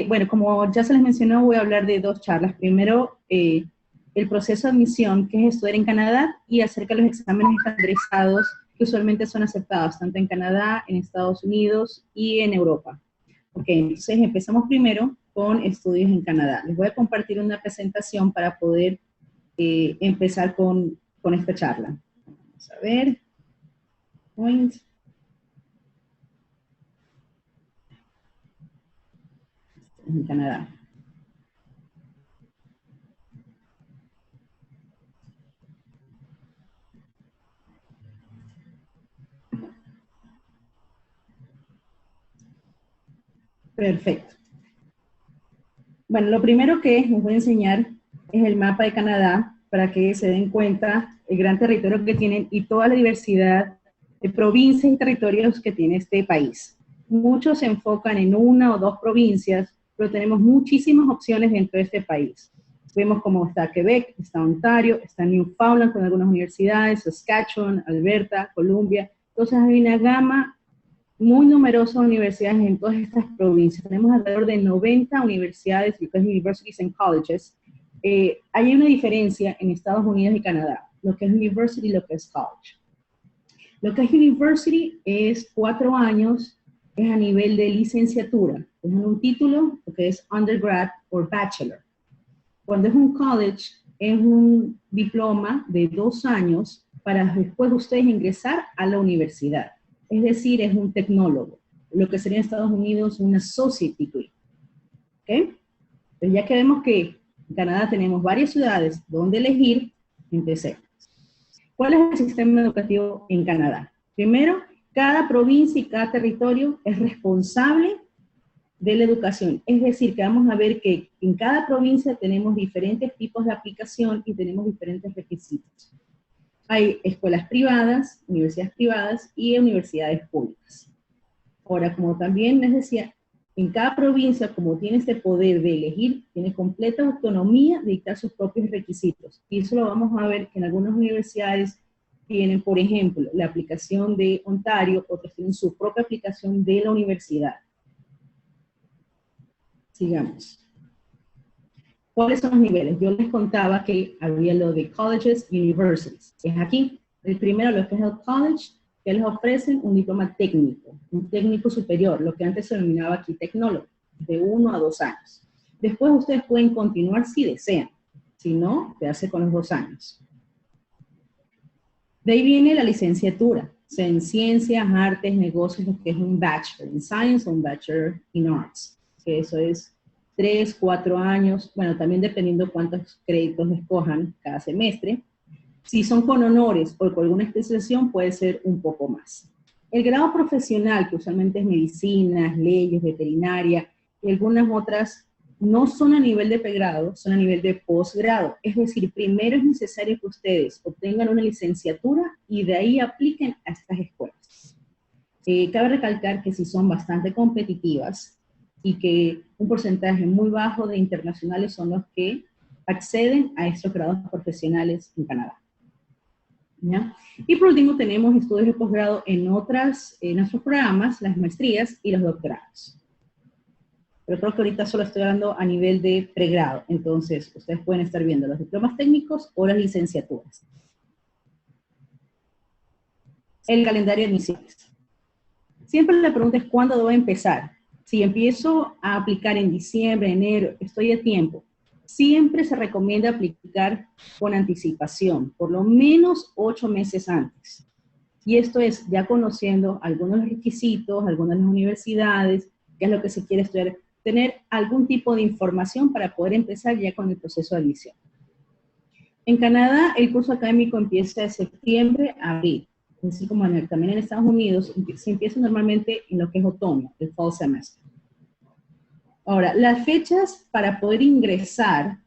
Bueno, como ya se les mencionó, voy a hablar de dos charlas. Primero, el proceso de admisión, que es estudiar en Canadá, y acerca de los exámenes estandarizados, que usualmente son aceptados tanto en Canadá, en Estados Unidos y en Europa. Ok, entonces empezamos primero con estudios en Canadá. Les voy a compartir una presentación para poder empezar con esta charla. Vamos a ver. Point. En Canadá. Perfecto. Bueno, lo primero que les voy a enseñar es el mapa de Canadá para que se den cuenta el gran territorio que tienen y toda la diversidad de provincias y territorios que tiene este país. Muchos se enfocan en una o dos provincias, pero tenemos muchísimas opciones dentro de este país. Vemos cómo está Quebec, está Ontario, está Newfoundland con algunas universidades, Saskatchewan, Alberta, Columbia. Entonces hay una gama muy numerosas universidades en todas estas provincias. Tenemos alrededor de 90 universidades, universities and colleges. Hay una diferencia en Estados Unidos y Canadá, lo que es university y lo que es college. Lo que es university es 4 años, es a nivel de licenciatura, es un título, lo que es undergrad o bachelor. Cuando es un college, es un diploma de 2 años para después ustedes ingresar a la universidad. Es decir, es un tecnólogo, lo que sería en Estados Unidos un associate degree. ¿Ok? Pues ya que vemos que en Canadá tenemos varias ciudades donde elegir, empecemos. ¿Cuál es el sistema educativo en Canadá? Primero, cada provincia y cada territorio es responsable de la educación. Es decir, que vamos a ver que en cada provincia tenemos diferentes tipos de aplicación y tenemos diferentes requisitos. Hay escuelas privadas, universidades privadas y universidades públicas. Ahora, como también les decía, en cada provincia, como tiene este poder de elegir, tiene completa autonomía de dictar sus propios requisitos. Y eso lo vamos a ver que en algunas universidades tienen, por ejemplo, la aplicación de Ontario, otras tienen su propia aplicación de la universidad. Sigamos. ¿Cuáles son los niveles? Yo les contaba que había lo de colleges y universities. Es aquí. El primero, lo que es el college, que les ofrecen un diploma técnico, un técnico superior, lo que antes se denominaba aquí tecnólogo, de 1 a 2 años. Después ustedes pueden continuar si desean. Si no, quedarse con los 2 años. De ahí viene la licenciatura, sea en ciencias, artes, negocios, lo que es un bachelor in science o un bachelor in arts. Que eso es 3, 4 años, bueno, también dependiendo cuántos créditos escojan cada semestre. Si son con honores o con alguna especialización, puede ser un poco más. El grado profesional, que usualmente es medicina, leyes, veterinaria, y algunas otras, no son a nivel de pregrado, son a nivel de posgrado. Es decir, primero es necesario que ustedes obtengan una licenciatura y de ahí apliquen a estas escuelas. Cabe recalcar que si son bastante competitivas, y que un porcentaje muy bajo de internacionales son los que acceden a estos grados profesionales en Canadá. ¿Ya? Y por último tenemos estudios de posgrado en otros programas, las maestrías y los doctorados. Pero creo que ahorita solo estoy hablando a nivel de pregrado, entonces ustedes pueden estar viendo los diplomas técnicos o las licenciaturas. El calendario de admisiones. Siempre la pregunta es ¿cuándo debo empezar? Si empiezo a aplicar en diciembre, enero, estoy a tiempo. Siempre se recomienda aplicar con anticipación, por lo menos 8 meses antes. Y esto es ya conociendo algunos requisitos, algunas de las universidades, qué es lo que se quiere estudiar, tener algún tipo de información para poder empezar ya con el proceso de admisión. En Canadá, el curso académico empieza de septiembre a abril. Así como también en Estados Unidos, se empieza normalmente en lo que es otoño, el fall semester. Ahora, las fechas para poder ingresar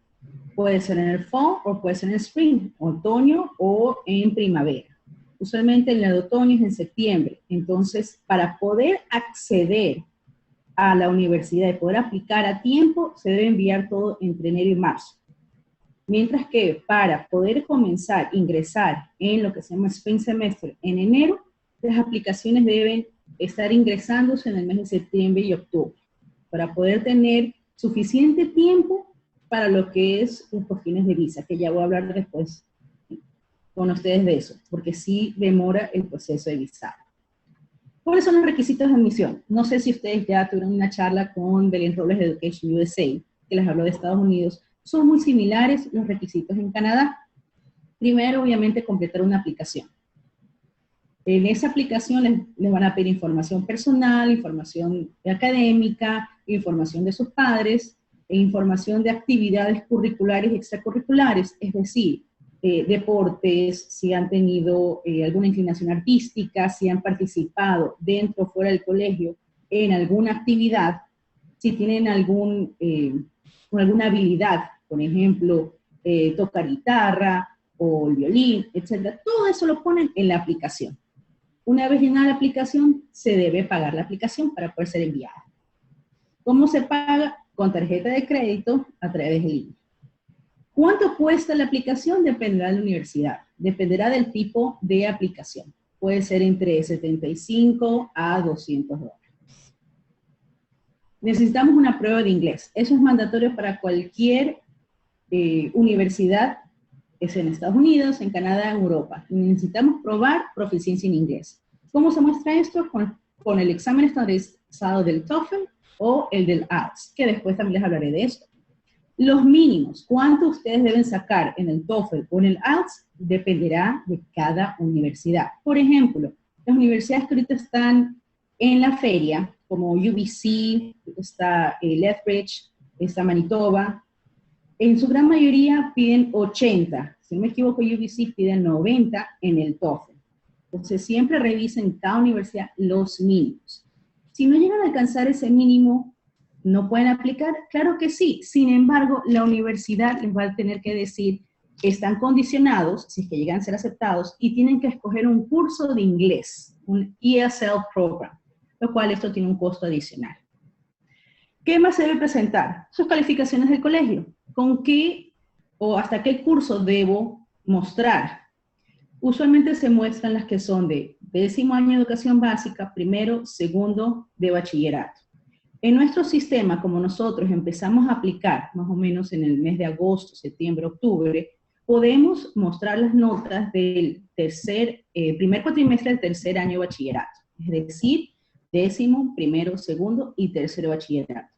puede ser en el fall o puede ser en el spring, otoño o en primavera. Usualmente en el otoño es en septiembre. Entonces, para poder acceder a la universidad y poder aplicar a tiempo, se debe enviar todo entre enero y marzo. Mientras que para poder comenzar a ingresar en lo que se llama Spring Semester en enero, las aplicaciones deben estar ingresándose en el mes de septiembre y octubre. para poder tener suficiente tiempo para lo que es las cuestiones de visa, que ya voy a hablar después con ustedes de eso, porque sí demora el proceso de visado. ¿Cuáles son los requisitos de admisión? No sé si ustedes ya tuvieron una charla con Belén Robles de Education USA, que les habló de Estados Unidos. Son muy similares los requisitos en Canadá. Primero, obviamente, completar una aplicación. En esa aplicación les van a pedir información personal, información académica, información de sus padres, e información de actividades curriculares y extracurriculares, es decir, deportes, si han tenido alguna inclinación artística, si han participado dentro o fuera del colegio en alguna actividad, si tienen alguna habilidad, por ejemplo, tocar guitarra o el violín, etc. Todo eso lo ponen en la aplicación. Una vez llenada la aplicación, se debe pagar la aplicación para poder ser enviada. ¿Cómo se paga? Con tarjeta de crédito a través de línea. ¿Cuánto cuesta la aplicación? Dependerá de la universidad. Dependerá del tipo de aplicación. Puede ser entre 75 a 200 dólares. Necesitamos una prueba de inglés. Eso es mandatorio para cualquier universidad, es en Estados Unidos, en Canadá, en Europa. Necesitamos probar proficiencia en inglés. ¿Cómo se muestra esto? Con el examen estandarizado del TOEFL o el del IELTS, que después también les hablaré de esto. Los mínimos, cuánto ustedes deben sacar en el TOEFL o en el IELTS, dependerá de cada universidad. Por ejemplo, las universidades que ahorita están en la feria, como UBC, está Lethbridge, está Manitoba, en su gran mayoría piden 80. Si no me equivoco, UBC piden 90 en el TOEFL. Entonces, siempre revisen cada universidad los mínimos. Si no llegan a alcanzar ese mínimo, ¿no pueden aplicar? Claro que sí. Sin embargo, la universidad les va a tener que decir que están condicionados, si es que llegan a ser aceptados, y tienen que escoger un curso de inglés, un ESL program, lo cual esto tiene un costo adicional. ¿Qué más se debe presentar? Sus calificaciones del colegio. ¿Con qué o hasta qué curso debo mostrar? Usualmente se muestran las que son de 10º año de educación básica, primero, segundo de bachillerato. En nuestro sistema, como nosotros empezamos a aplicar más o menos en el mes de agosto, septiembre, octubre, podemos mostrar las notas del primer cuatrimestre del tercer año de bachillerato, es decir, 10º, primero, segundo y tercero de bachillerato.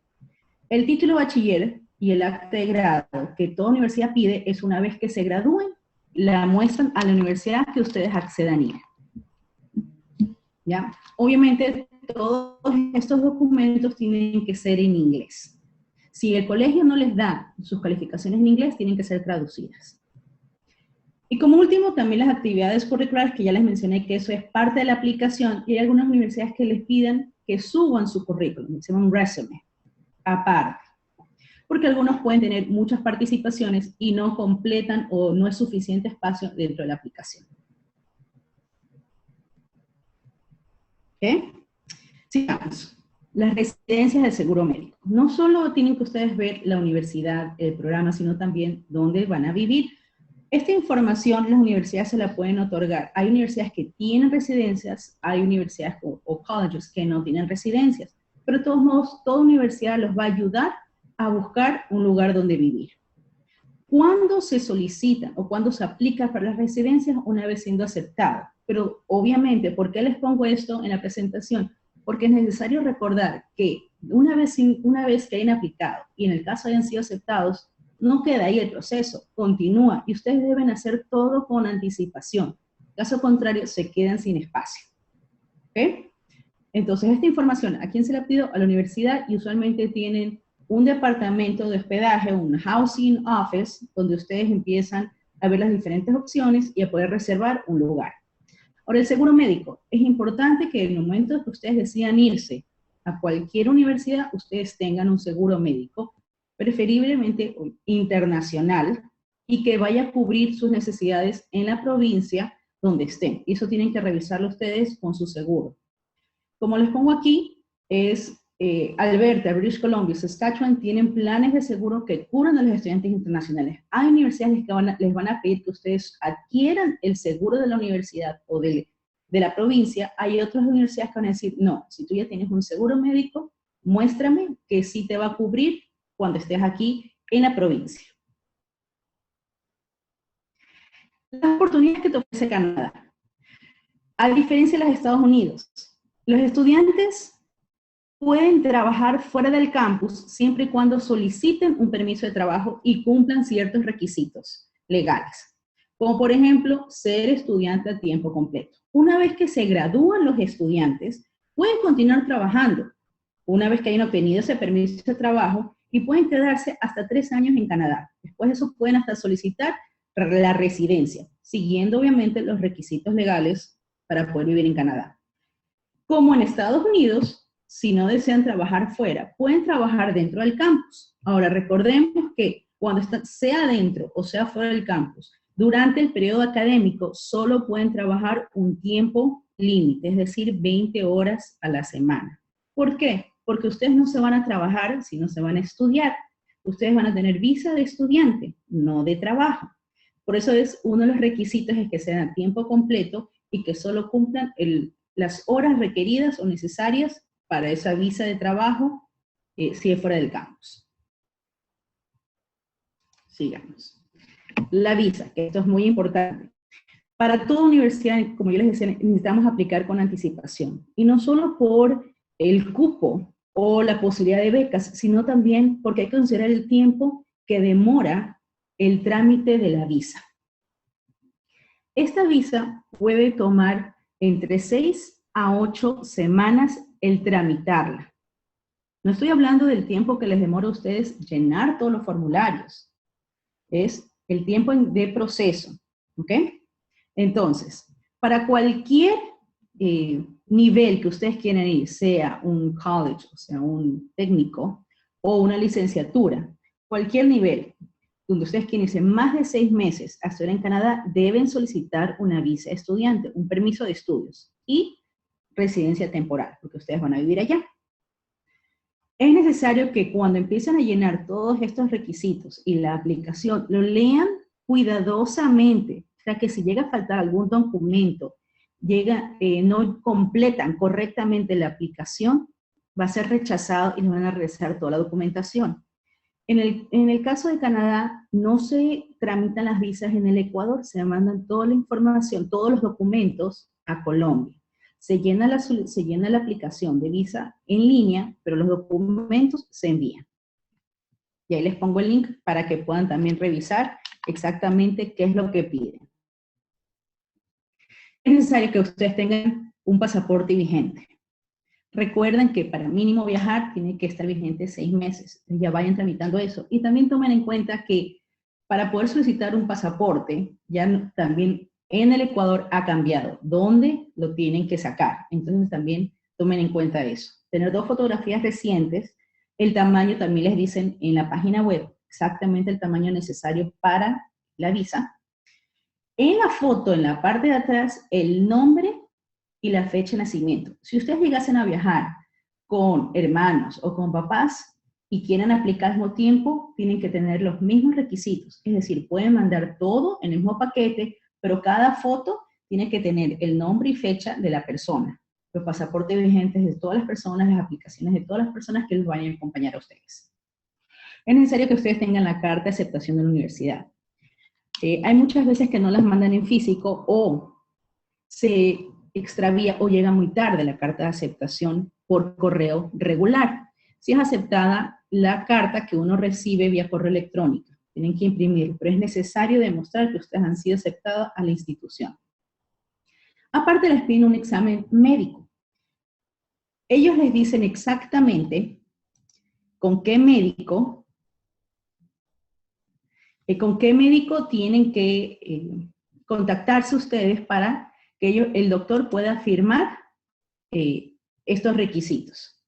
El título de bachiller y el acta de grado que toda universidad pide es una vez que se gradúen, la muestran a la universidad que ustedes accedan a ir. ¿Ya? Obviamente, todos estos documentos tienen que ser en inglés. Si el colegio no les da sus calificaciones en inglés, tienen que ser traducidas. Y como último, también las actividades curriculares, que ya les mencioné que eso es parte de la aplicación, y hay algunas universidades que les pidan que suban su currículum, se llama un resumen, aparte. Porque algunos pueden tener muchas participaciones y no completan o no es suficiente espacio dentro de la aplicación. ¿Ok? Sigamos. Las residencias del seguro médico. No solo tienen que ustedes ver la universidad, el programa, sino también dónde van a vivir. Esta información las universidades se la pueden otorgar. Hay universidades que tienen residencias, hay universidades o colleges que no tienen residencias, pero de todos modos, toda universidad los va a ayudar a buscar un lugar donde vivir. ¿Cuándo se solicita o cuándo se aplica para las residencias? Una vez siendo aceptado. Pero obviamente, ¿por qué les pongo esto en la presentación? Porque es necesario recordar que una vez que hayan aplicado y en el caso hayan sido aceptados, no queda ahí el proceso, continúa y ustedes deben hacer todo con anticipación. Caso contrario, se quedan sin espacio. ¿Ok? Entonces, esta información, ¿a quién se la pido? A la universidad, y usualmente tienen un departamento de hospedaje, un housing office, donde ustedes empiezan a ver las diferentes opciones y a poder reservar un lugar. Ahora, el seguro médico. Es importante que en el momento que ustedes decidan irse a cualquier universidad, ustedes tengan un seguro médico, preferiblemente internacional, y que vaya a cubrir sus necesidades en la provincia donde estén. Y eso tienen que revisarlo ustedes con su seguro. Como les pongo aquí, es Alberta, British Columbia, Saskatchewan tienen planes de seguro que cubren a los estudiantes internacionales. Hay universidades que les van a pedir que ustedes adquieran el seguro de la universidad o de la provincia. Hay otras universidades que van a decir, no, si tú ya tienes un seguro médico, muéstrame que sí te va a cubrir cuando estés aquí en la provincia. Las oportunidades que te ofrece Canadá. A diferencia de los Estados Unidos, los estudiantes pueden trabajar fuera del campus siempre y cuando soliciten un permiso de trabajo y cumplan ciertos requisitos legales, como por ejemplo ser estudiante a tiempo completo. Una vez que se gradúan los estudiantes, pueden continuar trabajando, una vez que hayan obtenido ese permiso de trabajo, y pueden quedarse hasta 3 años en Canadá. Después de eso pueden hasta solicitar la residencia, siguiendo obviamente los requisitos legales para poder vivir en Canadá. Como en Estados Unidos, si no desean trabajar fuera, pueden trabajar dentro del campus. Ahora, recordemos que cuando sea dentro o sea fuera del campus, durante el periodo académico solo pueden trabajar un tiempo límite, es decir, 20 horas a la semana. ¿Por qué? Porque ustedes no se van a trabajar, sino se van a estudiar. Ustedes van a tener visa de estudiante, no de trabajo. Por eso es uno de los requisitos es que sean a tiempo completo y que solo cumplan las horas requeridas o necesarias para esa visa de trabajo, si es fuera del campus. Sigamos. La visa, que esto es muy importante. Para toda universidad, como yo les decía, necesitamos aplicar con anticipación. Y no solo por el cupo o la posibilidad de becas, sino también porque hay que considerar el tiempo que demora el trámite de la visa. Esta visa puede tomar entre 6 a 8 semanas el tramitarla. No estoy hablando del tiempo que les demora a ustedes llenar todos los formularios. Es el tiempo de proceso, ¿ok? Entonces, para cualquier nivel que ustedes quieran ir, sea un college, o sea, un técnico, o una licenciatura, cualquier nivel, donde ustedes quieren irse más de 6 meses a estudiar en Canadá, deben solicitar una visa de estudiante, un permiso de estudios y residencia temporal, porque ustedes van a vivir allá. Es necesario que cuando empiecen a llenar todos estos requisitos y la aplicación, lo lean cuidadosamente, o sea que si llega a faltar algún documento, no completan correctamente la aplicación, va a ser rechazado y les van a regresar toda la documentación. En el caso de Canadá, no se tramitan las visas en el Ecuador, se mandan toda la información, todos los documentos a Colombia. Se llena la aplicación de visa en línea, pero los documentos se envían. Y ahí les pongo el link para que puedan también revisar exactamente qué es lo que piden. Es necesario que ustedes tengan un pasaporte vigente. Recuerden que para mínimo viajar tiene que estar vigente 6 meses. Entonces ya vayan tramitando eso. Y también tomen en cuenta que para poder solicitar un pasaporte, ya también en el Ecuador ha cambiado dónde lo tienen que sacar. Entonces también tomen en cuenta eso. Tener 2 fotografías recientes, el tamaño también les dicen en la página web, exactamente el tamaño necesario para la visa. En la foto, en la parte de atrás, el nombre y la fecha de nacimiento. Si ustedes llegasen a viajar con hermanos o con papás y quieren aplicar al mismo tiempo, tienen que tener los mismos requisitos. Es decir, pueden mandar todo en el mismo paquete, pero cada foto tiene que tener el nombre y fecha de la persona. Los pasaportes vigentes de todas las personas, las aplicaciones de todas las personas que les vayan a acompañar a ustedes. Es necesario que ustedes tengan la carta de aceptación de la universidad. Hay muchas veces que no las mandan en físico o se extravía o llega muy tarde la carta de aceptación por correo regular. Si es aceptada la carta que uno recibe vía correo electrónico, tienen que imprimir, pero es necesario demostrar que ustedes han sido aceptados a la institución. Aparte les piden un examen médico. Ellos les dicen exactamente con qué médico tienen que contactarse ustedes para que el doctor pueda firmar estos requisitos.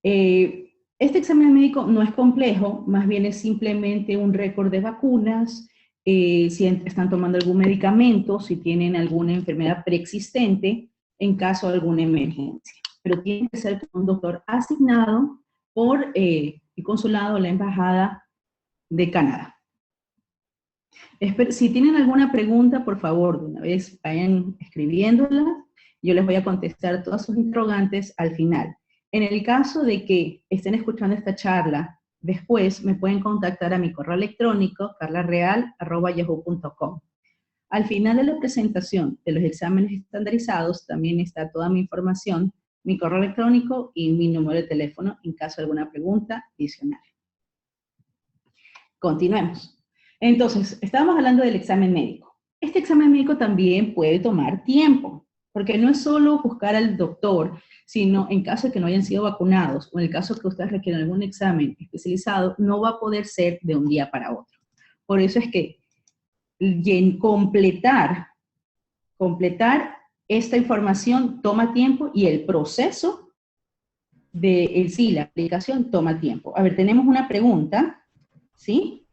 Este examen médico no es complejo, más bien es simplemente un récord de vacunas, si están tomando algún medicamento, si tienen alguna enfermedad preexistente, en caso de alguna emergencia. Pero tiene que ser un doctor asignado por el consulado o la embajada de Canadá. Si tienen alguna pregunta, por favor, de una vez vayan escribiéndola. Yo les voy a contestar todas sus interrogantes al final. En el caso de que estén escuchando esta charla, después me pueden contactar a mi correo electrónico, carlareal@yahoo.com. Al final de la presentación de los exámenes estandarizados también está toda mi información, mi correo electrónico y mi número de teléfono en caso de alguna pregunta adicional. Continuemos. Entonces, estábamos hablando del examen médico. Este examen médico también puede tomar tiempo, porque no es solo buscar al doctor, sino en caso de que no hayan sido vacunados, o en el caso que ustedes requieran algún examen especializado, no va a poder ser de un día para otro. Por eso es que completar esta información toma tiempo y el proceso de la aplicación toma tiempo. A ver, tenemos una pregunta, ¿sí?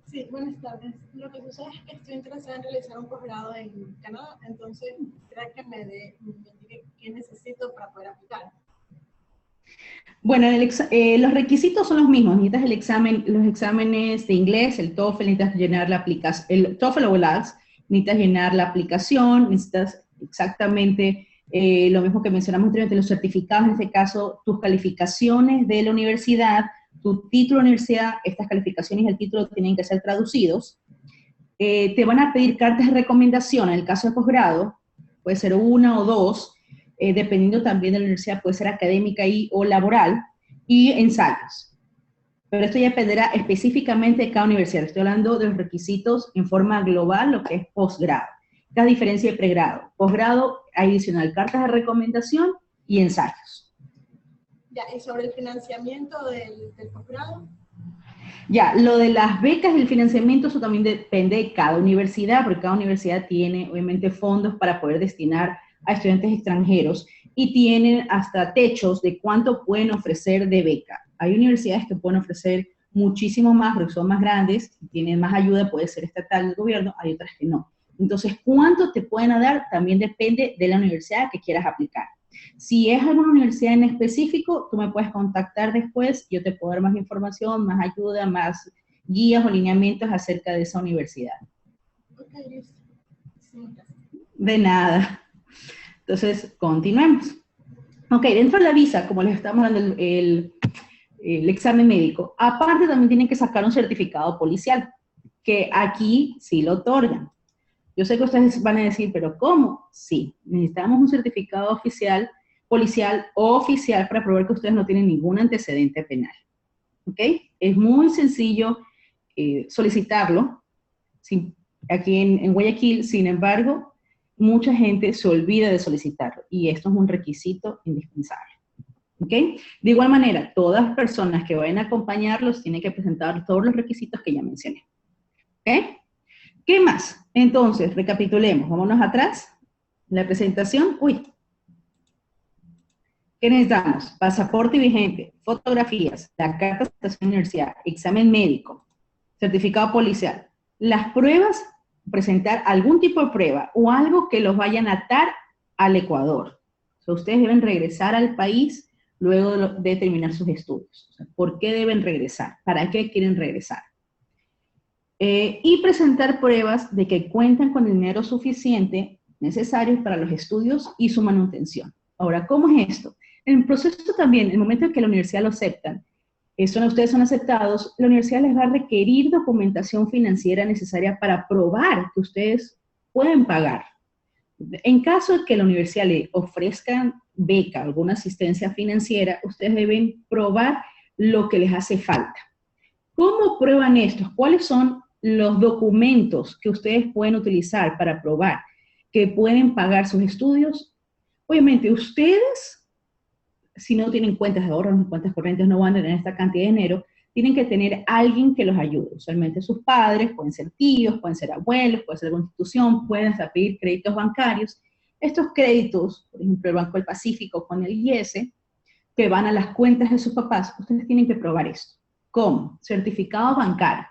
Sí, buenas tardes. Lo que sucede es que estoy interesada en realizar un posgrado en Canadá, entonces quisiera que me diga qué necesito para poder aplicar. Bueno, los requisitos son los mismos. Necesitas los exámenes de inglés, el TOEFL, necesitas llenar la aplicación, el TOEFL o el IELTS, necesitas llenar la aplicación, necesitas exactamente lo mismo que mencionamos anteriormente, los certificados, en este caso, tus calificaciones de la universidad, tu título de universidad, estas calificaciones y el título tienen que ser traducidos. Te van a pedir cartas de recomendación, en el caso de posgrado, puede ser una o dos, dependiendo también de la universidad, puede ser académica o laboral, y ensayos. Pero esto ya dependerá específicamente de cada universidad. Estoy hablando de los requisitos en forma global, lo que es posgrado. La diferencia de pregrado. Posgrado, adicional, cartas de recomendación y ensayos. Ya, y sobre el financiamiento del posgrado. Ya, lo de las becas y el financiamiento, eso también depende de cada universidad, porque cada universidad tiene, obviamente, fondos para poder destinar a estudiantes extranjeros y tienen hasta techos de cuánto pueden ofrecer de beca. Hay universidades que pueden ofrecer muchísimo más, porque son más grandes, tienen más ayuda, puede ser estatal del gobierno, hay otras que no. Entonces, cuánto te pueden dar también depende de la universidad que quieras aplicar. Si es alguna universidad en específico, tú me puedes contactar después, yo te puedo dar más información, más ayuda, más guías o lineamientos acerca de esa universidad. Ok, listo. Sí, gracias. De nada. Entonces, continuemos. Ok, dentro de la visa, como les estamos dando el examen médico, aparte también tienen que sacar un certificado policial, que aquí sí lo otorgan. Yo sé que ustedes van a decir, ¿pero cómo? Sí, necesitamos un certificado policial o oficial para probar que ustedes no tienen ningún antecedente penal. ¿Ok? Es muy sencillo solicitarlo. Sí, aquí en Guayaquil, sin embargo, mucha gente se olvida de solicitarlo y esto es un requisito indispensable. ¿Ok? De igual manera, todas las personas que vayan a acompañarlos tienen que presentar todos los requisitos que ya mencioné. ¿Ok? ¿Qué más? Entonces, recapitulemos. Vámonos atrás. La presentación. Uy. ¿Qué necesitamos? Pasaporte vigente, fotografías, la carta de aceptación de universidad, examen médico, certificado policial. Las pruebas, presentar algún tipo de prueba o algo que los vayan a atar al Ecuador. O sea, ustedes deben regresar al país luego de terminar sus estudios. O sea, ¿por qué deben regresar? ¿Para qué quieren regresar? Y presentar pruebas de que cuentan con el dinero suficiente necesario para los estudios y su manutención. Ahora, ¿cómo es esto? En el proceso también, en el momento en que la universidad lo aceptan, ustedes son aceptados, la universidad les va a requerir documentación financiera necesaria para probar que ustedes pueden pagar. En caso de que la universidad le ofrezca beca, alguna asistencia financiera, ustedes deben probar lo que les hace falta. ¿Cómo prueban estos? ¿Cuáles son los documentos que ustedes pueden utilizar para probar que pueden pagar sus estudios? Obviamente, ustedes, si no tienen cuentas de ahorro, cuentas corrientes, no van a tener esta cantidad de dinero, tienen que tener alguien que los ayude. Usualmente sus padres, pueden ser tíos, pueden ser abuelos, puede ser alguna institución, pueden pedir créditos bancarios. Estos créditos, por ejemplo, el Banco del Pacífico con el IES, que van a las cuentas de sus papás, ustedes tienen que probar esto. ¿Cómo? Certificado bancario,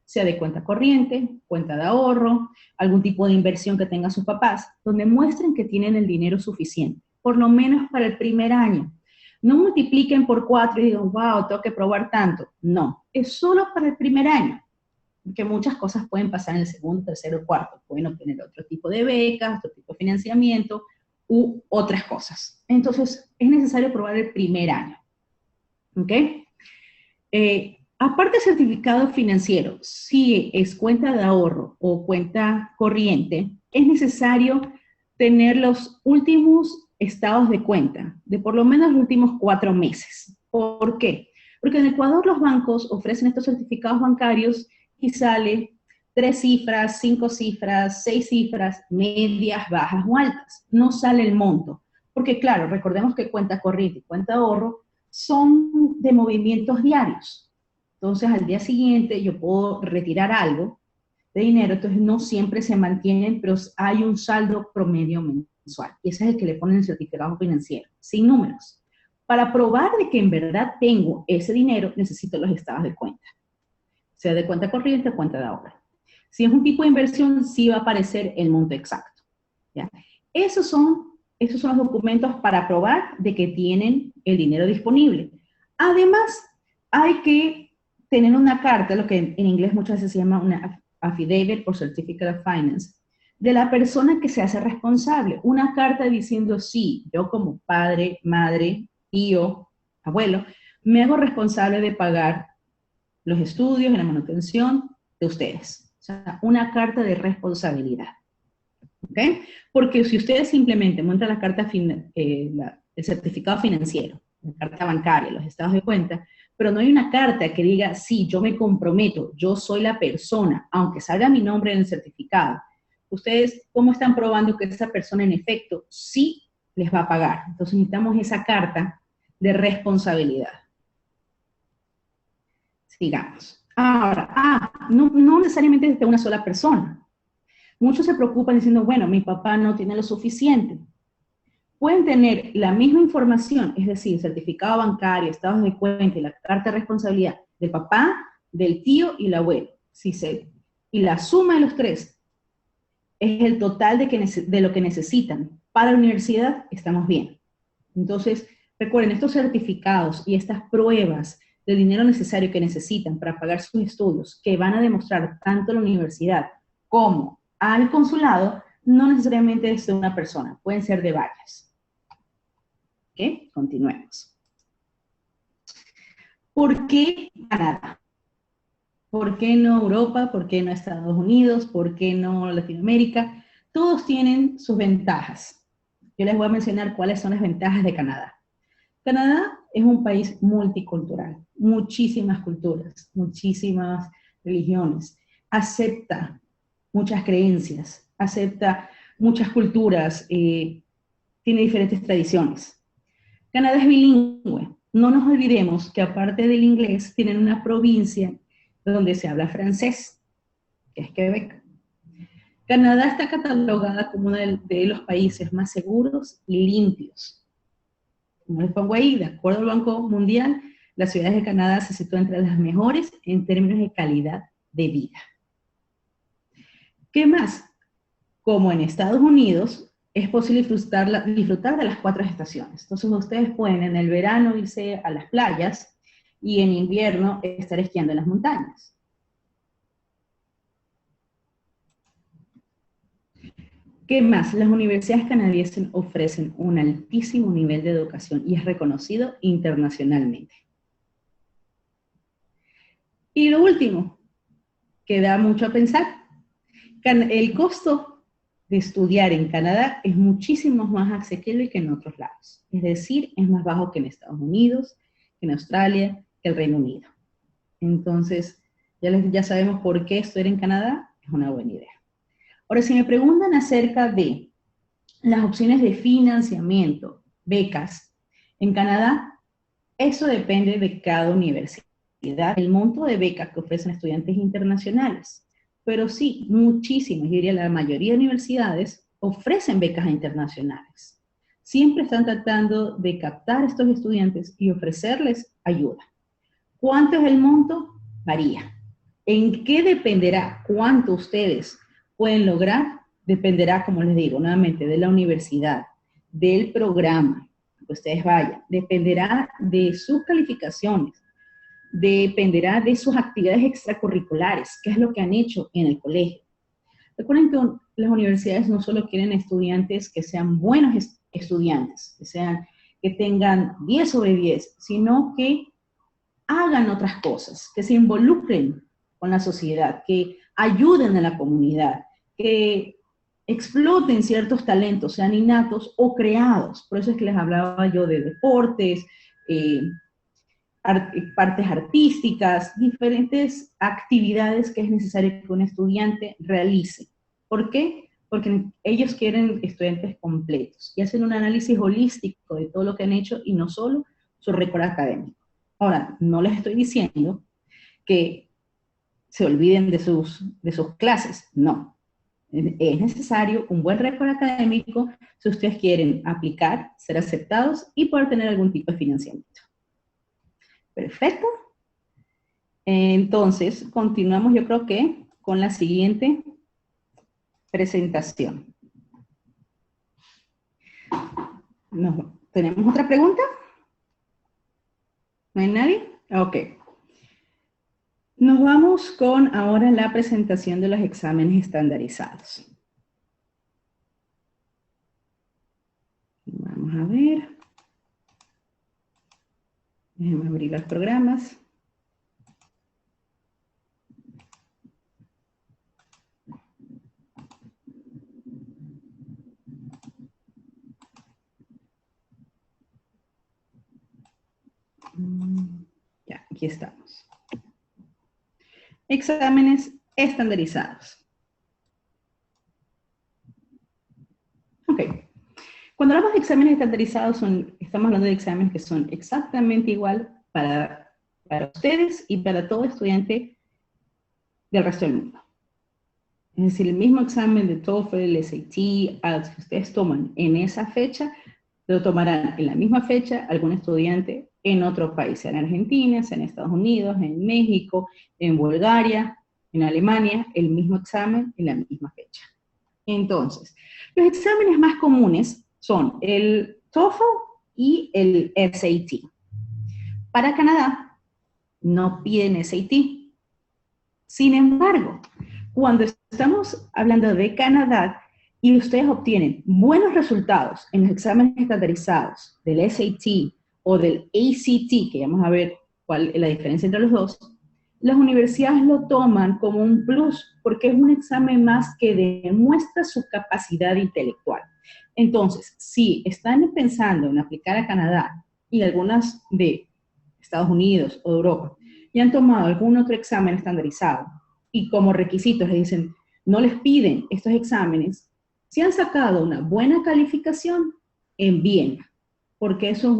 sea de cuenta corriente, cuenta de ahorro, algún tipo de inversión que tengan sus papás, donde muestren que tienen el dinero suficiente, por lo menos para el primer año. No multipliquen por 4 y digan, wow, tengo que probar tanto. No, es solo para el primer año, porque muchas cosas pueden pasar en el segundo, tercero, cuarto. Pueden obtener otro tipo de becas, otro tipo de financiamiento u otras cosas. Entonces, es necesario probar el primer año. ¿Ok? Aparte de certificado financiero, si es cuenta de ahorro o cuenta corriente, es necesario tener los últimos estados de cuenta, de por lo menos los últimos 4 meses. ¿Por qué? Porque en Ecuador los bancos ofrecen estos certificados bancarios y sale 3 cifras, 5 cifras, 6 cifras, medias, bajas o altas. No sale el monto. Porque claro, recordemos que cuenta corriente y cuenta de ahorro son de movimientos diarios. Entonces, al día siguiente yo puedo retirar algo de dinero, entonces no siempre se mantienen, pero hay un saldo promedio mensual. Y ese es el que le ponen el certificado financiero, sin números. Para probar de que en verdad tengo ese dinero, necesito los estados de cuenta. Sea de cuenta corriente o cuenta de ahorro. Si es un tipo de inversión, sí va a aparecer el monto exacto. ¿Ya? Esos son los documentos para probar de que tienen el dinero disponible. Además, hay que tener una carta, lo que en inglés muchas veces se llama una affidavit o certificate of finance, de la persona que se hace responsable. Una carta diciendo, sí, yo como padre, madre, tío, abuelo, me hago responsable de pagar los estudios y la manutención de ustedes. O sea, una carta de responsabilidad. ¿Ok? Porque si ustedes simplemente muestran la carta, el certificado financiero, la carta bancaria, los estados de cuenta, pero no hay una carta que diga, sí, yo me comprometo, yo soy la persona, aunque salga mi nombre en el certificado, ustedes, ¿cómo están probando que esa persona en efecto sí les va a pagar? Entonces necesitamos esa carta de responsabilidad. Sigamos. Ahora, no necesariamente es de una sola persona. Muchos se preocupan diciendo, bueno, mi papá no tiene lo suficiente. Pueden tener la misma información, es decir, certificado bancario, estados de cuenta y la carta de responsabilidad del papá, del tío y el abuelo. Y la suma de los tres es el total de lo que necesitan. Para la universidad estamos bien. Entonces, recuerden, estos certificados y estas pruebas de dinero necesario que necesitan para pagar sus estudios, que van a demostrar tanto la universidad como al consulado, no necesariamente es de una persona, pueden ser de varias. ¿Ok? Continuemos. ¿Por qué Canadá? ¿Por qué no Europa? ¿Por qué no Estados Unidos? ¿Por qué no Latinoamérica? Todos tienen sus ventajas. Yo les voy a mencionar cuáles son las ventajas de Canadá. Canadá es un país multicultural, muchísimas culturas, muchísimas religiones, acepta muchas creencias, acepta muchas culturas, tiene diferentes tradiciones. Canadá es bilingüe. No nos olvidemos que aparte del inglés, tienen una provincia donde se habla francés, que es Quebec. Canadá está catalogada como uno de los países más seguros y limpios. Como les pongo ahí, de acuerdo al Banco Mundial, las ciudades de Canadá se sitúan entre las mejores en términos de calidad de vida. ¿Qué más? Como en Estados Unidos, es posible disfrutar de las 4 estaciones. Entonces ustedes pueden en el verano irse a las playas y en invierno estar esquiando en las montañas. ¿Qué más? Las universidades canadienses ofrecen un altísimo nivel de educación y es reconocido internacionalmente. Y lo último, que da mucho a pensar, el costo de estudiar en Canadá es muchísimo más asequible que en otros lados. Es decir, es más bajo que en Estados Unidos, que en Australia, que el Reino Unido. Entonces, ya sabemos por qué estudiar en Canadá es una buena idea. Ahora, si me preguntan acerca de las opciones de financiamiento, becas, en Canadá, eso depende de cada universidad, el monto de becas que ofrecen estudiantes internacionales. Pero sí, muchísimas, yo diría la mayoría de universidades ofrecen becas internacionales. Siempre están tratando de captar a estos estudiantes y ofrecerles ayuda. ¿Cuánto es el monto? Varía. ¿En qué dependerá cuánto ustedes pueden lograr? Dependerá, como les digo, nuevamente, de la universidad, del programa que ustedes vayan. Dependerá de sus calificaciones, dependerá de sus actividades extracurriculares, qué es lo que han hecho en el colegio. Recuerden que las universidades no solo quieren estudiantes que sean buenos estudiantes, que tengan 10 sobre 10, sino que hagan otras cosas, que se involucren con la sociedad, que ayuden a la comunidad, que exploten ciertos talentos, sean innatos o creados. Por eso es que les hablaba yo de deportes, partes artísticas, diferentes actividades que es necesario que un estudiante realice. ¿Por qué? Porque ellos quieren estudiantes completos y hacen un análisis holístico de todo lo que han hecho y no solo su récord académico. Ahora, no les estoy diciendo que se olviden de sus clases, no. Es necesario un buen récord académico si ustedes quieren aplicar, ser aceptados y poder tener algún tipo de financiamiento. Perfecto. Entonces, continuamos yo creo que con la siguiente presentación. ¿Tenemos otra pregunta? ¿No hay nadie? Ok. Nos vamos con ahora la presentación de los exámenes estandarizados. Vamos a ver. Déjenme abrir los programas. Ya, aquí estamos. Exámenes estandarizados. Ok. Cuando hablamos de exámenes estandarizados, estamos hablando de exámenes que son exactamente igual para ustedes y para todo estudiante del resto del mundo. Es decir, el mismo examen de TOEFL, SAT, IELTS que ustedes toman en esa fecha, lo tomarán en la misma fecha algún estudiante en otro país, sea en Argentina, sea en Estados Unidos, en México, en Bulgaria, en Alemania, el mismo examen en la misma fecha. Entonces, los exámenes más comunes son el TOEFL y el SAT. Para Canadá no piden SAT. Sin embargo, cuando estamos hablando de Canadá y ustedes obtienen buenos resultados en los exámenes estandarizados del SAT o del ACT, que vamos a ver cuál es la diferencia entre los dos, las universidades lo toman como un plus porque es un examen más que demuestra su capacidad intelectual. Entonces, si están pensando en aplicar a Canadá y algunas de Estados Unidos o de Europa y han tomado algún otro examen estandarizado y como requisitos les dicen, no les piden estos exámenes, si han sacado una buena calificación, envíen, porque eso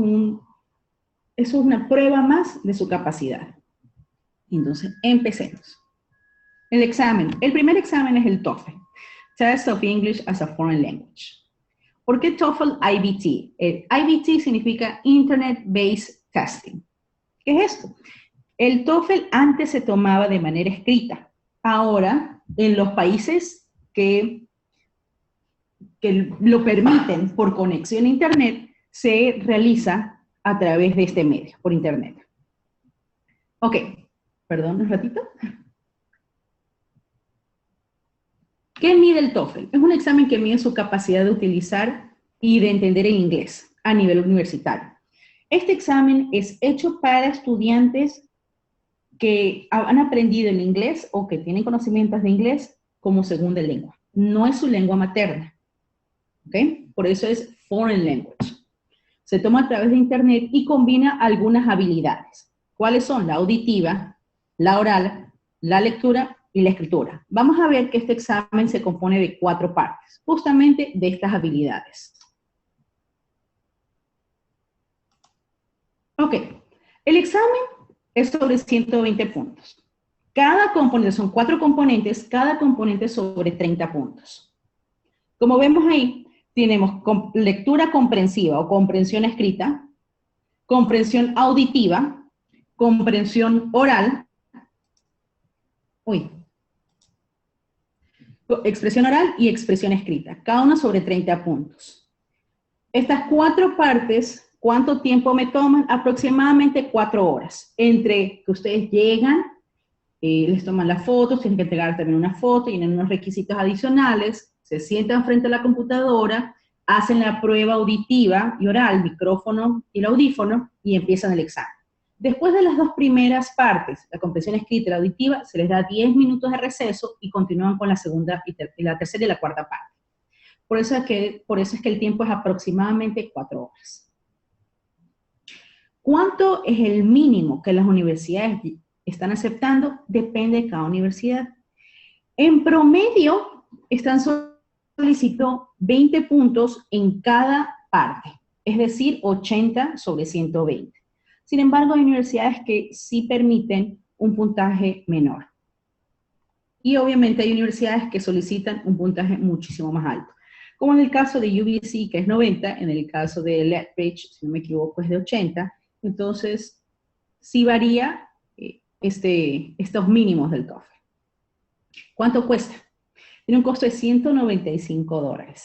es una prueba más de su capacidad. Entonces, empecemos. El primer examen es el TOEFL, Test of English as a Foreign Language. ¿Por qué TOEFL IBT? El IBT significa Internet Based Testing. ¿Qué es esto? El TOEFL antes se tomaba de manera escrita. Ahora, en los países que lo permiten por conexión a Internet, se realiza a través de este medio, por Internet. Ok, perdón un ratito. ¿Qué mide el TOEFL? Es un examen que mide su capacidad de utilizar y de entender el inglés a nivel universitario. Este examen es hecho para estudiantes que han aprendido el inglés o que tienen conocimientos de inglés como segunda lengua. No es su lengua materna. ¿Ok? Por eso es Foreign Language. Se toma a través de Internet y combina algunas habilidades. ¿Cuáles son? La auditiva, la oral, la lectura y la escritura. Vamos a ver que este examen se compone de 4 partes, justamente de estas habilidades. Ok, el examen es sobre 120 puntos. Cada componente, son 4 componentes, cada componente sobre 30 puntos. Como vemos ahí, tenemos lectura comprensiva o comprensión escrita, comprensión auditiva, comprensión oral, expresión oral y expresión escrita, cada una sobre 30 puntos. Estas 4 partes, ¿cuánto tiempo me toman? Aproximadamente 4 horas. Entre que ustedes llegan, les toman las fotos, tienen que entregar también una foto, tienen unos requisitos adicionales, se sientan frente a la computadora hacen la prueba auditiva y oral, micrófono y el audífono, y empiezan el examen. Después de las dos primeras partes, la comprensión escrita y la auditiva, se les da 10 minutos de receso y continúan con la segunda, y la tercera y la cuarta parte. Por eso es que el tiempo es aproximadamente 4 horas. ¿Cuánto es el mínimo que las universidades están aceptando? Depende de cada universidad. En promedio, están solicitando 20 puntos en cada parte, es decir, 80 sobre 120. Sin embargo, hay universidades que sí permiten un puntaje menor. Y obviamente hay universidades que solicitan un puntaje muchísimo más alto. Como en el caso de UBC, que es 90, en el caso de Lethbridge, si no me equivoco, es de 80. Entonces, sí varía estos mínimos del TOEFL. ¿Cuánto cuesta? Tiene un costo de $195.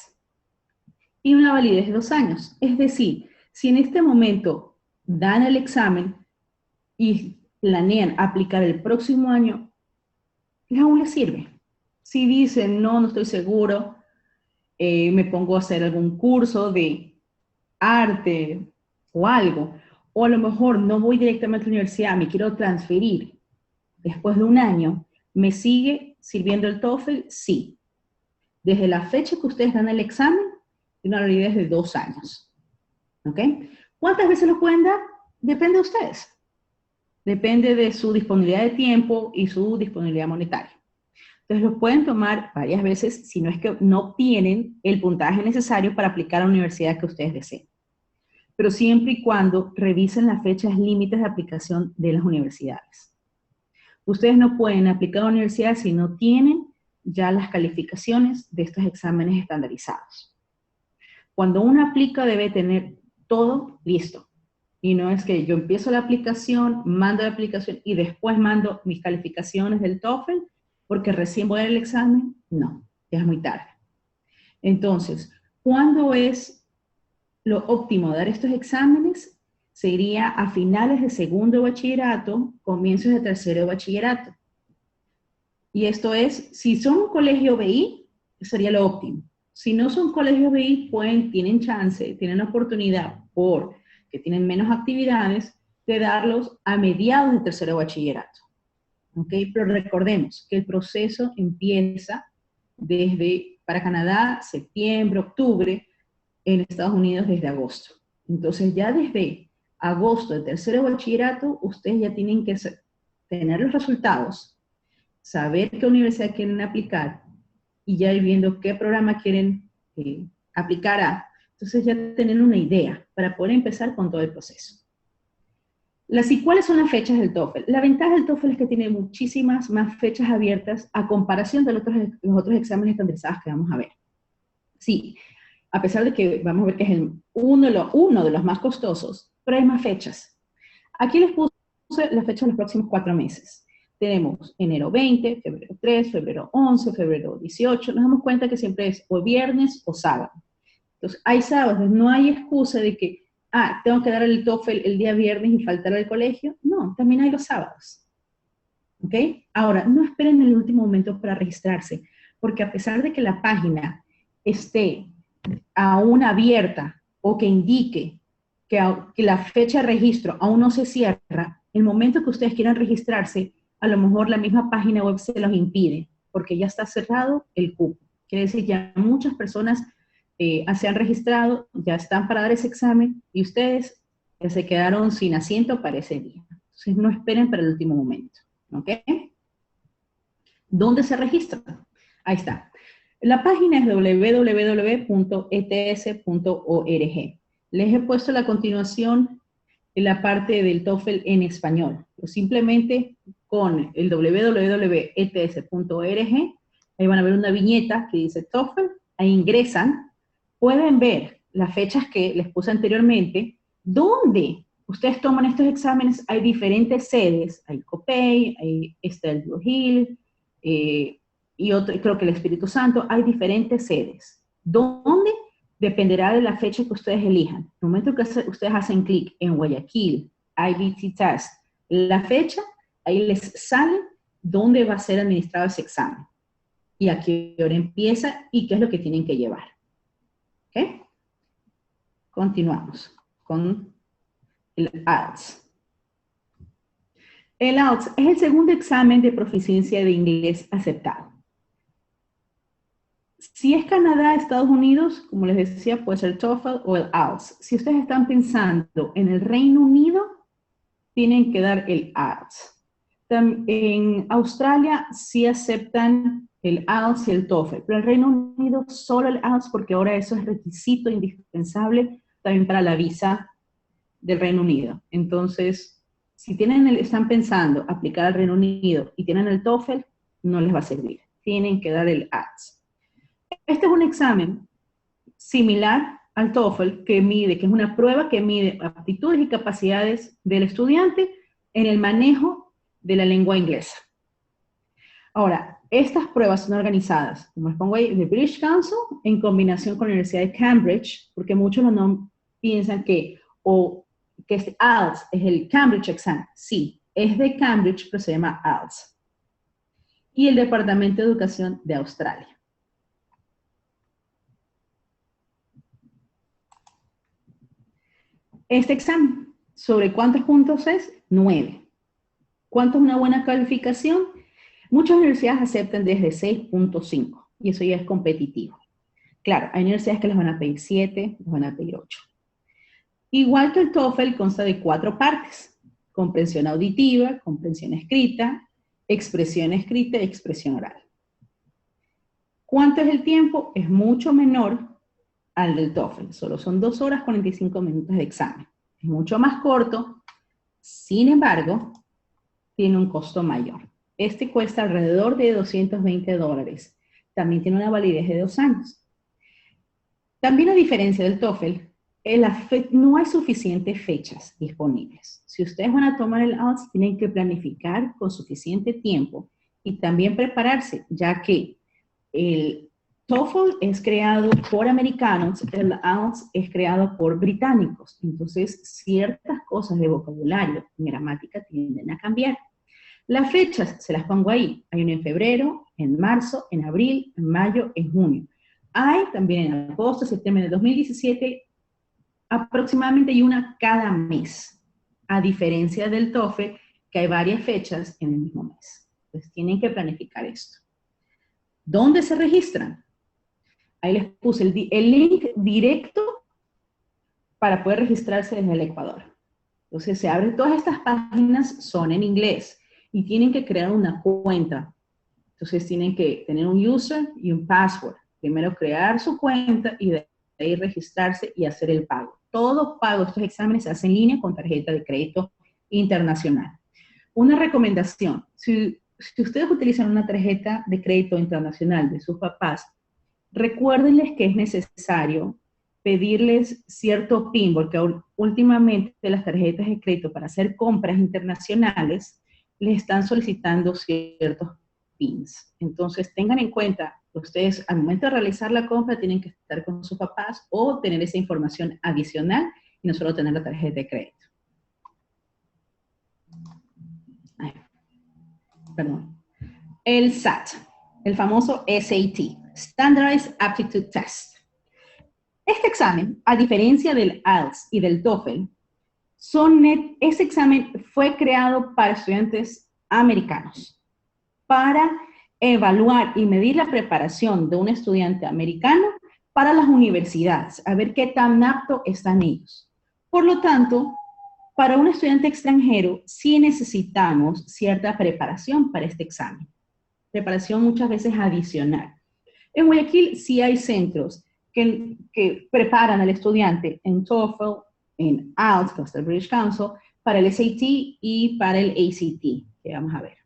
Y una validez de 2 años. Es decir, si en este momento dan el examen y planean aplicar el próximo año, aún les sirve. Si dicen, no estoy seguro, me pongo a hacer algún curso de arte o algo, o a lo mejor no voy directamente a la universidad, me quiero transferir después de un año, ¿me sigue sirviendo el TOEFL? Sí. Desde la fecha que ustedes dan el examen, tiene una validez de 2 años. ¿Ok? ¿Cuántas veces lo pueden dar? Depende de ustedes. Depende de su disponibilidad de tiempo y su disponibilidad monetaria. Entonces los pueden tomar varias veces si no es que no obtienen el puntaje necesario para aplicar a la universidad que ustedes deseen. Pero siempre y cuando revisen las fechas límites de aplicación de las universidades. Ustedes no pueden aplicar a la universidad si no tienen ya las calificaciones de estos exámenes estandarizados. Cuando uno aplica debe tener todo listo. Y no es que yo empiezo la aplicación, mando la aplicación y después mando mis calificaciones del TOEFL porque recién voy al examen. No, ya es muy tarde. Entonces, ¿cuándo es lo óptimo dar estos exámenes? Sería a finales de segundo de bachillerato, comienzos de tercero de bachillerato. Y esto es, si son un colegio BI, sería lo óptimo. Si no son colegios BI, tienen chance, tienen oportunidad, porque tienen menos actividades, de darlos a mediados de tercero de bachillerato. ¿Ok? Pero recordemos que el proceso empieza para Canadá, septiembre, octubre, en Estados Unidos desde agosto. Entonces ya desde agosto de tercero de bachillerato, ustedes ya tienen que tener los resultados, saber qué universidad quieren aplicar y ya ir viendo qué programa quieren aplicar a. Entonces ya tener una idea para poder empezar con todo el proceso. ¿Y cuáles son las fechas del TOEFL? La ventaja del TOEFL es que tiene muchísimas más fechas abiertas a comparación de los otros exámenes estandarizados que vamos a ver. Sí, a pesar de que vamos a ver que es uno de los más costosos, pero hay más fechas. Aquí les puse la fecha de los próximos 4 meses. Tenemos enero 20, febrero 3, febrero 11, febrero 18. Nos damos cuenta que siempre es o viernes o sábado. Entonces, hay sábados, no hay excusa de que, tengo que dar el TOEFL el día viernes y faltar al colegio. No, también hay los sábados. ¿Ok? Ahora, no esperen el último momento para registrarse, porque a pesar de que la página esté aún abierta o que indique que la fecha de registro aún no se cierra, el momento que ustedes quieran registrarse, a lo mejor la misma página web se los impide, porque ya está cerrado el cupo. Quiere decir, ya muchas personas se han registrado, ya están para dar ese examen, y ustedes se quedaron sin asiento para ese día. Entonces no esperen para el último momento. ¿Ok? ¿Dónde se registra? Ahí está. La página es www.ets.org. Les he puesto a continuación en la parte del TOEFL en español. Simplemente con el www.ets.org, ahí van a ver una viñeta que dice TOEFL, ahí ingresan, pueden ver las fechas que les puse anteriormente, donde ustedes toman estos exámenes. Hay diferentes sedes, hay Copay, está el Blue Hill, y otro, creo que el Espíritu Santo. Hay diferentes sedes, donde dependerá de la fecha que ustedes elijan. En el momento que ustedes hacen clic en Guayaquil, IBT Test, la fecha, ahí les sale dónde va a ser administrado ese examen, y a qué hora empieza, y qué es lo que tienen que llevar. ¿Ok? continuamos con el IELTS. El IELTS es el segundo examen de proficiencia de inglés aceptado. Si es Canadá, Estados Unidos, como les decía, puede ser el TOEFL o el IELTS. Si ustedes están pensando en el Reino Unido, tienen que dar el IELTS. En Australia sí aceptan el IELTS y el TOEFL, pero en el Reino Unido solo el IELTS porque ahora eso es requisito indispensable también para la visa del Reino Unido. Entonces, si están pensando aplicar al Reino Unido y tienen el TOEFL, no les va a servir. Tienen que dar el IELTS. Este es un examen similar al TOEFL que es una prueba que mide aptitudes y capacidades del estudiante en el manejo de la lengua inglesa. Ahora, estas pruebas son organizadas, como les pongo ahí, de British Council en combinación con la Universidad de Cambridge, porque muchos no piensan que este IELTS es el Cambridge Exam. Sí, es de Cambridge, pero se llama IELTS. Y el Departamento de Educación de Australia. Este examen, ¿sobre cuántos puntos es? 9. ¿Cuánto es una buena calificación? Muchas universidades aceptan desde 6.5 y eso ya es competitivo. Claro, hay universidades que les van a pedir 7, les van a pedir 8. Igual que el TOEFL, consta de 4 partes: comprensión auditiva, comprensión escrita y expresión oral. ¿Cuánto es el tiempo? Es mucho menor al del TOEFL, solo son 2 horas 45 minutos de examen. Es mucho más corto, sin embargo, tiene un costo mayor. Este cuesta alrededor de $220. También tiene una validez de 2 años. También a diferencia del TOEFL, no hay suficientes fechas disponibles. Si ustedes van a tomar el IELTS, tienen que planificar con suficiente tiempo y también prepararse, ya que el TOEFL es creado por americanos, el IELTS es creado por británicos. Entonces, ciertas cosas de vocabulario y gramática tienden a cambiar. Las fechas se las pongo ahí. Hay una en febrero, en marzo, en abril, en mayo, en junio. Hay también en agosto, septiembre de 2017, aproximadamente hay una cada mes, a diferencia del TOEFL, que hay varias fechas en el mismo mes. Entonces tienen que planificar esto. ¿Dónde se registran? Ahí les puse el link directo para poder registrarse desde el Ecuador. Entonces se abren todas estas páginas, son en inglés, y tienen que crear una cuenta. Entonces tienen que tener un user y un password. Primero crear su cuenta y de ahí registrarse y hacer el pago. Todo pago, estos exámenes se hacen en línea con tarjeta de crédito internacional. Una recomendación, si ustedes utilizan una tarjeta de crédito internacional de sus papás, recuérdenles que es necesario pedirles cierto PIN, porque últimamente las tarjetas de crédito para hacer compras internacionales les están solicitando ciertos PINs. Entonces tengan en cuenta, ustedes al momento de realizar la compra tienen que estar con sus papás o tener esa información adicional y no solo tener la tarjeta de crédito. Perdón. El SAT, el famoso SAT, Standardized Aptitude Test. Este examen, a diferencia del IELTS y del TOEFL, ese examen fue creado para estudiantes americanos, para evaluar y medir la preparación de un estudiante americano para las universidades, a ver qué tan apto están ellos. Por lo tanto, para un estudiante extranjero sí necesitamos cierta preparación para este examen. Preparación muchas veces adicional. En Guayaquil sí hay centros que preparan al estudiante en TOEFL, en IELTS, que es el British Council, para el SAT y para el ACT, que vamos a ver.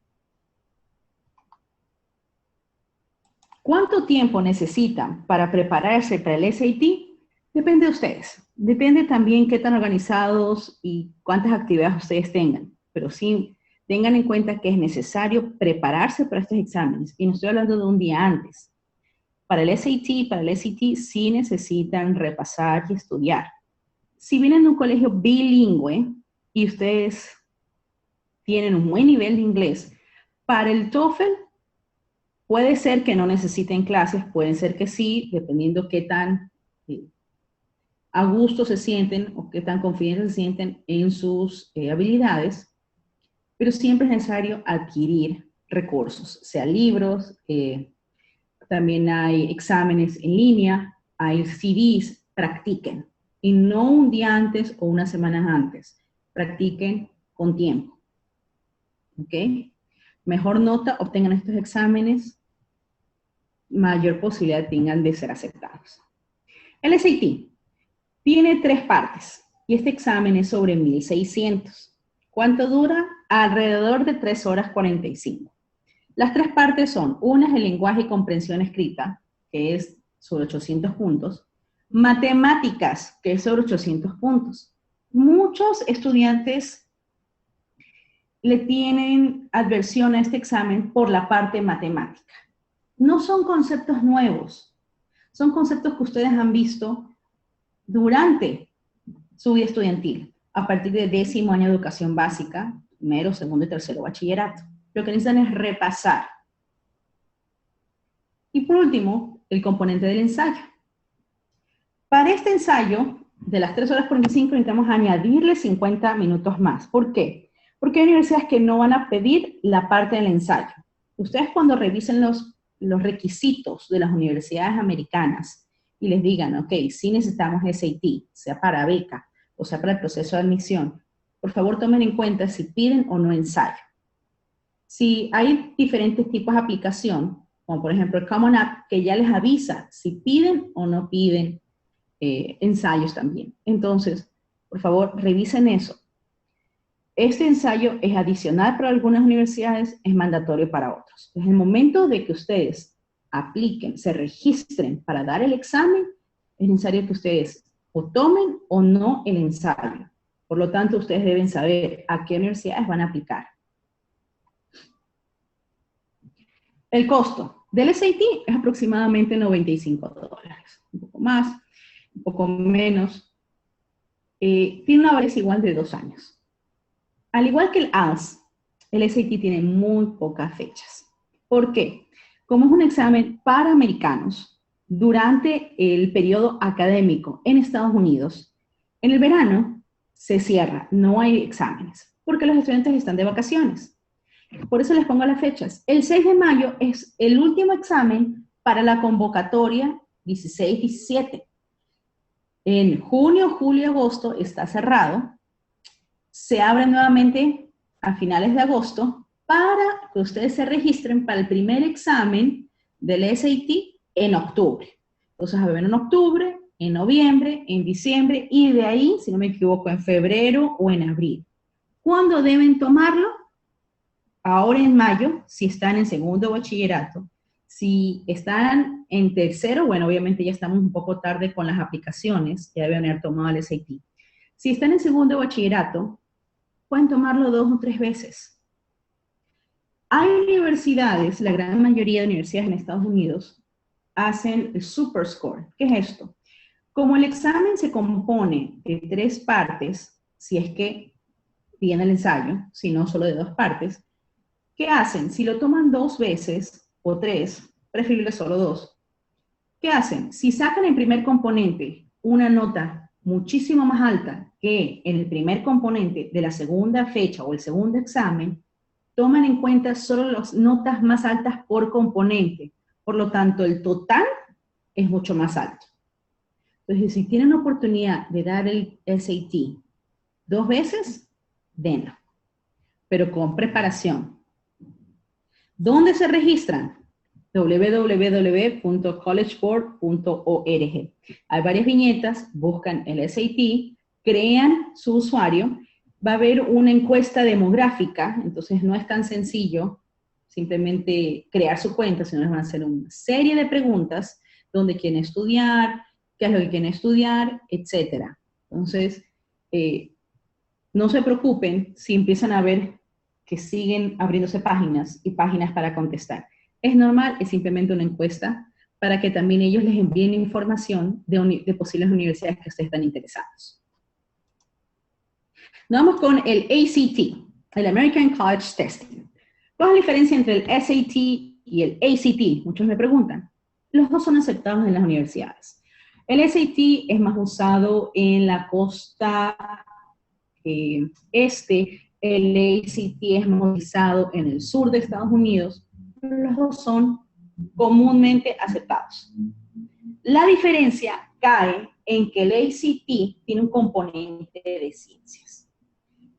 ¿Cuánto tiempo necesitan para prepararse para el SAT? Depende de ustedes. Depende también qué tan organizados y cuántas actividades ustedes tengan. Pero sí, tengan en cuenta que es necesario prepararse para estos exámenes. Y no estoy hablando de un día antes. Para el SAT, para el SAT, sí necesitan repasar y estudiar. Si vienen de un colegio bilingüe y ustedes tienen un buen nivel de inglés, para el TOEFL puede ser que no necesiten clases, pueden ser que sí, dependiendo qué tan a gusto se sienten o qué tan confiantes se sienten en sus habilidades, pero siempre es necesario adquirir recursos, sea libros, también hay exámenes en línea, hay CDs, practiquen. Y no un día antes o unas semanas antes, practiquen con tiempo. ¿Ok? Mejor nota obtengan estos exámenes, mayor posibilidad tengan de ser aceptados. El SAT tiene 3 partes y este examen es sobre 1600. ¿Cuánto dura? Alrededor de 3 horas 45. Las 3 partes son, una es el lenguaje y comprensión escrita, que es sobre 800 puntos, matemáticas, que es sobre 800 puntos. Muchos estudiantes le tienen adversión a este examen por la parte matemática. No son conceptos nuevos, son conceptos que ustedes han visto durante su vida estudiantil, a partir de 10º año de educación básica, primero, segundo y tercero bachillerato. Lo que necesitan es repasar. Y por último, el componente del ensayo. Para este ensayo, de las 3 horas 45, necesitamos añadirle 50 minutos más. ¿Por qué? Porque hay universidades que no van a pedir la parte del ensayo. Ustedes cuando revisen los requisitos de las universidades americanas y les digan, ok, sí necesitamos SAT, sea para beca o sea para el proceso de admisión, por favor tomen en cuenta si piden o no ensayo. Si hay diferentes tipos de aplicación, como por ejemplo el Common App, que ya les avisa si piden o no piden ensayos también. Entonces, por favor, revisen eso. Este ensayo es adicional para algunas universidades, es mandatorio para otros. En el momento de que ustedes apliquen, se registren para dar el examen, es necesario que ustedes o tomen o no el ensayo. Por lo tanto, ustedes deben saber a qué universidades van a aplicar. El costo del SAT es aproximadamente $95. Un poco más, un poco menos. Tiene una validez igual de 2 años. Al igual que el ALS, el SAT tiene muy pocas fechas. ¿Por qué? Como es un examen para americanos, durante el periodo académico en Estados Unidos, en el verano se cierra, no hay exámenes, porque los estudiantes están de vacaciones. Por eso les pongo las fechas. El 6 de mayo es el último examen para la convocatoria 16-17. En junio, julio y agosto está cerrado. Se abre nuevamente a finales de agosto para que ustedes se registren para el primer examen del SAT en octubre. Entonces, a ver, en octubre, en noviembre, en diciembre y de ahí, si no me equivoco, en febrero o en abril. ¿Cuándo deben tomarlo? Ahora en mayo, si están en segundo bachillerato. Si están en tercero, bueno, obviamente ya estamos un poco tarde con las aplicaciones, ya deben haber tomado el SAT. Si están en segundo bachillerato, pueden tomarlo 2 o 3 veces. Hay universidades, la gran mayoría de universidades en Estados Unidos, hacen el Super Score. ¿Qué es esto? Como el examen se compone de 3 partes, si es que tiene el ensayo, si no solo de 2 partes, ¿qué hacen? Si lo toman 2 veces o 3, preferible solo 2. ¿Qué hacen? Si sacan el primer componente una nota muchísimo más alta que en el primer componente de la segunda fecha o el segundo examen, toman en cuenta solo las notas más altas por componente. Por lo tanto, el total es mucho más alto. Entonces, si tienen oportunidad de dar el SAT 2 veces, denlo. Pero con preparación. ¿Dónde se registran? www.collegeboard.org. Hay varias viñetas, buscan el SAT, crean su usuario, va a haber una encuesta demográfica, entonces no es tan sencillo simplemente crear su cuenta, sino les van a hacer una serie de preguntas donde quieren estudiar, qué es lo que quieren estudiar, etc. Entonces, no se preocupen si empiezan a ver que siguen abriéndose páginas y páginas para contestar. Es normal, es simplemente una encuesta para que también ellos les envíen información de posibles universidades que ustedes están interesados. Nos vamos con el ACT, el American College Testing. ¿Cuál es la diferencia entre el SAT y el ACT? Muchos me preguntan. Los dos son aceptados en las universidades. El SAT es más usado en la costa este, el ACT es más utilizado en el sur de Estados Unidos, pero los dos son comúnmente aceptados. La diferencia cae en que el ACT tiene un componente de ciencias.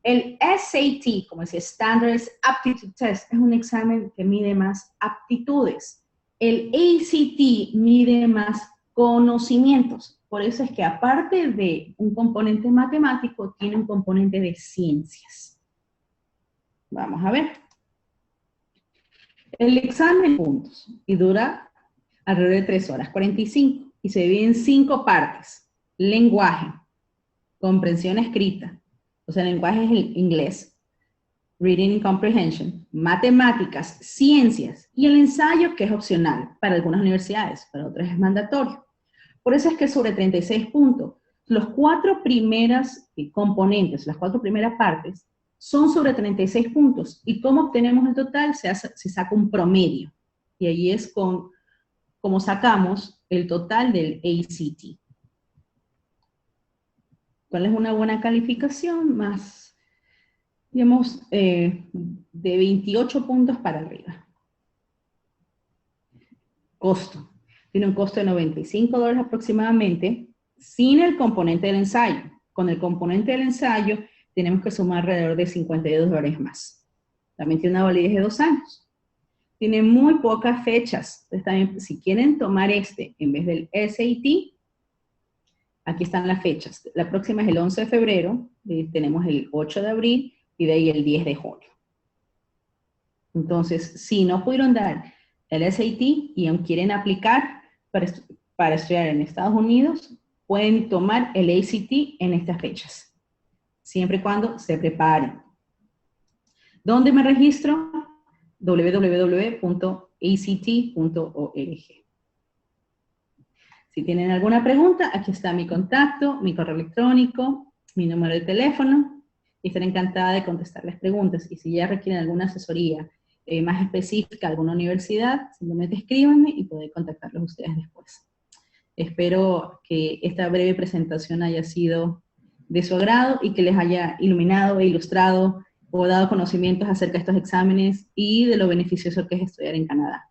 El SAT, como es Standards Aptitude Test, es un examen que mide más aptitudes. El ACT mide más conocimientos. Por eso es que aparte de un componente matemático, tiene un componente de ciencias. Vamos a ver. El examen puntos y dura alrededor de 3 horas 45 y se divide en 5 partes. Lenguaje, comprensión escrita, o sea, el lenguaje es el inglés, reading and comprehension, matemáticas, ciencias y el ensayo que es opcional para algunas universidades, para otras es mandatorio. Por eso es que sobre 36 puntos, los 4 primeras componentes, las 4 primeras partes, son sobre 36 puntos. ¿Y cómo obtenemos el total? Se saca un promedio. Y ahí es como sacamos el total del ACT. ¿Cuál es una buena calificación? Más, digamos, de 28 puntos para arriba. Costo. Tiene un costo de $95 aproximadamente, sin el componente del ensayo. Con el componente del ensayo, tenemos que sumar alrededor de $52 más. También tiene una validez de 2 años. Tiene muy pocas fechas. Entonces, también, si quieren tomar este en vez del SAT, aquí están las fechas. La próxima es el 11 de febrero, tenemos el 8 de abril y de ahí el 10 de junio. Entonces, si no pudieron dar el SAT y aún quieren aplicar para estudiar en Estados Unidos, pueden tomar el ACT en estas fechas, siempre y cuando se preparen. ¿Dónde me registro? www.act.org. Si tienen alguna pregunta, aquí está mi contacto, mi correo electrónico, mi número de teléfono, y estaré encantada de contestar las preguntas. Y si ya requieren alguna asesoría más específica a alguna universidad, simplemente escríbanme y podré contactarlos ustedes después. Espero que esta breve presentación haya sido de su agrado y que les haya iluminado e ilustrado o dado conocimientos acerca de estos exámenes y de lo beneficioso que es estudiar en Canadá.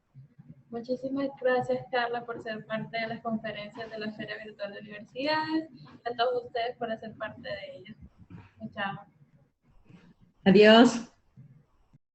Muchísimas gracias, Carla, por ser parte de las conferencias de la Feria Virtual de Universidades y a todos ustedes por ser parte de ellas. Chao. Adiós.